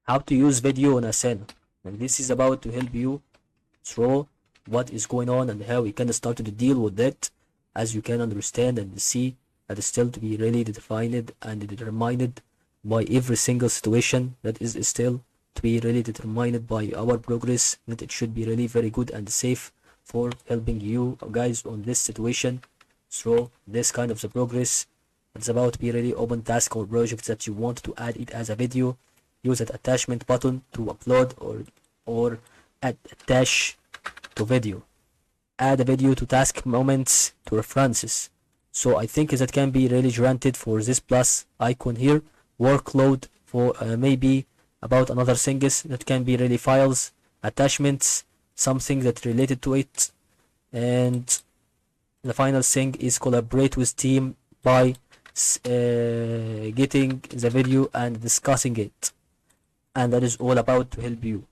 how to use video on Asana. And this is about to help you through what is going on and how you can start to deal with it, as you can understand and see that is still to be really defined and determined by every single situation, that is still to be really determined by our progress, that it should be really very good and safe for helping you guys on this situation through this kind of the progress. It's about to be really open task or project that you want to add it as a video. Use that attachment button to upload or attach to video. Add a video to task moments to references. So I think that can be really granted for this plus icon here. Workload for maybe about another things that can be really files, attachments, something that related to it. And the final thing is collaborate with team by getting the video and discussing it. And that is all about to help you.